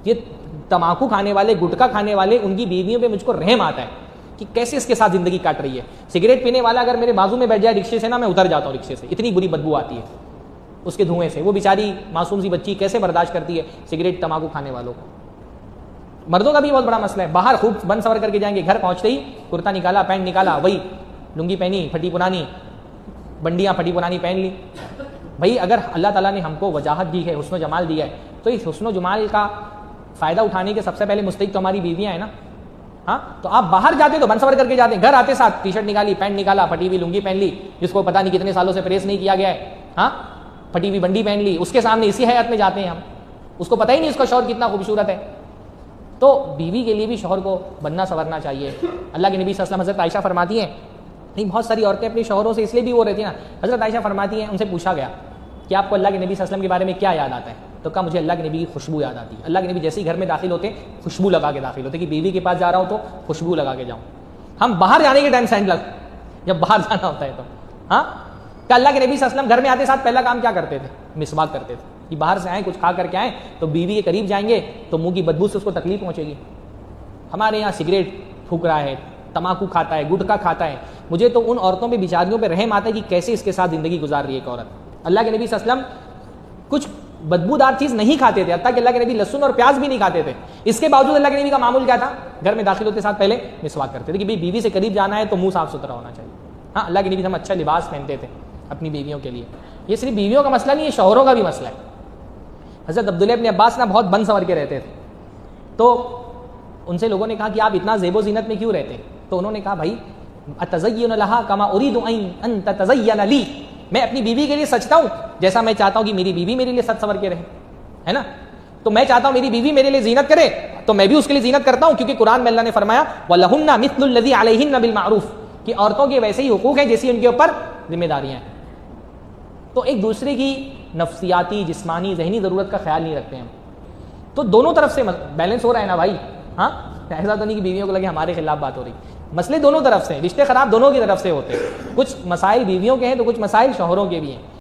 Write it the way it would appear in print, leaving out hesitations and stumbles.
یہ تماکو کھانے والے، گٹکا کھانے والے، ان کی بیویوں پہ مجھ کو رحم آتا ہے کہ کیسے اس کے ساتھ زندگی کاٹ رہی ہے. سگریٹ پینے والا اگر میرے بازو میں بیٹھ جائے رکشے سے نا، میں اتر جاتا ہوں رکشے سے، اتنی بری بدبو آتی ہے اس کے دھوئیں سے. وہ بیچاری معصوم سی بچی کیسے برداشت کرتی ہے سگریٹ تماکو کھانے والوں کو. مردوں کا بھی بہت بڑا مسئلہ ہے، باہر خوب بن سور کر کے جائیں گے، گھر پہنچتے ہی کرتا نکالا، پینٹ نکالا، وہی لنگی پہنی پھٹی پرانی، بنڈیاں پھٹی پرانی پہن لی. بھائی اگر اللہ تعالیٰ نے ہم کو وجاہت دی ہے، حسن و جمال دیا ہے، تو اس حسن و جمال کا فائدہ اٹھانے کے سب سے پہلے مستحق تو ہماری بیویاں ہیں نا. ہاں تو آپ باہر جاتے تو بن سور کر کے جاتے ہیں، گھر آتے ساتھ ٹی شرٹ نکالی، پینٹ نکالا، پھٹی ہوئی لنگی پہن لی جس کو پتہ نہیں کتنے سالوں سے پریس نہیں کیا گیا ہے، ہاں پھٹی ہوئی بنڈی پہن لی، اس کے سامنے اسی حیات میں جاتے ہیں ہم، اس کو پتہ ہی نہیں اس کا شوہر کتنا خوبصورت ہے. تو بیوی کے لیے بھی شوہر کو بننا سنورنا چاہیے. اللہ کے نبی صلی اللہ علیہ وسلم حضرت عائشہ فرماتی ہیں، نہیں بہت ساری عورتیں اپنے شوہروں سے اس لیے بھی وہ رہتی ہیں نا. حضرت عائشہ فرماتی ہیں، ان سے پوچھا گیا کہ آپ کو اللہ کے نبی صلی اللہ علیہ وسلم کے بارے میں کیا یاد آتا ہے؟ تو کہا مجھے اللہ کے نبی کی خوشبو یاد آتی ہے. اللہ کے نبی جیسے ہی گھر میں داخل ہوتے خوشبو لگا کے داخل ہوتے کہ بیوی کے پاس جا رہا ہوں تو خوشبو لگا کے جاؤں. ہم باہر جانے کے ٹائم سینٹ جب باہر جانا ہوتا ہے تو ہاں کہ اللہ کے نبی صلی اللہ علیہ وسلم گھر میں آتے ساتھ پہلا کام کیا کرتے تھے؟ مسواک کرتے تھے کہ باہر سے آئیں کچھ کھا کر کے آئیں تو بیوی کے قریب جائیں گے تو منہ کی بدبو سے اس کو تکلیف پہنچے گی. ہمارے یہاں سگریٹ پھونک رہا ہے، تماکو کھاتا ہے، گٹکا کھاتا ہے. مجھے تو ان عورتوں پہ بیچاریوں پہ رحم آتا ہے کہ کیسے اس کے ساتھ زندگی گزار رہی ہے ایک عورت. اللہ کے نبی صلی اللہ علیہ وسلم کچھ بدبودار چیز نہیں کھاتے تھے، حتیٰ کہ اللہ کے نبی لہسن اور پیاز بھی نہیں کھاتے تھے. اس کے باوجود اللہ کے نبی کا معمول کیا تھا؟ گھر میں داخل ہوتے ساتھ پہلے مسواک کرتے تھے کہ بیوی سے قریب جانا ہے تو منہ صاف ستھرا ہونا چاہیے. ہاں اللہ کے نبی ہم اچھا لباس پہنتے تھے اپنی بیویوں کے لیے. یہ صرف بیویوں کا مسئلہ نہیں ہے، شوہروں کا بھی مسئلہ ہے. حضرت عبداللہ ابن عباس نا بہت بن سنور کے رہتے تھے، تو ان سے لوگوں نے کہا کہ آپ اتنا زیب و زینت میں کیوں رہتے؟ تو انہوں نے کہا بھائی اتزین لہا کما اريد ان تتزین لی، میں اپنی بیوی کے لیے سجتا ہوں جیسا میں چاہتا ہوں کہ میری بیوی میرے لیے سج سنور کے رہے، ہے نا. تو میں چاہتا ہوں میری بیوی میرے لیے زینت کرے تو میں بھی اس کے لیے زینت کرتا ہوں، کیونکہ قرآن میں اللہ نے فرمایا وَلَهُنَّ مِثْلُ الَّذِي عَلَيْهِنَّ بِالْمَعْرُوفِ کہ عورتوں کے ویسے ہی حقوق ہیں جیسی ان کے اوپر ذمہ داریاں ہیں. تو ایک دوسرے کی نفسیاتی، جسمانی، ذہنی ضرورت کا خیال نہیں رکھتے ہیں. تو دونوں طرف سے بیلنس ہو رہا ہے نا بھائی. ہاں ایسا تو نہیں کہ بیویوں کو لگے ہمارے خلاف بات ہو رہی. مسئلے دونوں طرف سے، رشتے خراب دونوں کی طرف سے ہوتے ہیں. کچھ مسائل بیویوں کے ہیں تو کچھ مسائل شوہروں کے بھی ہیں.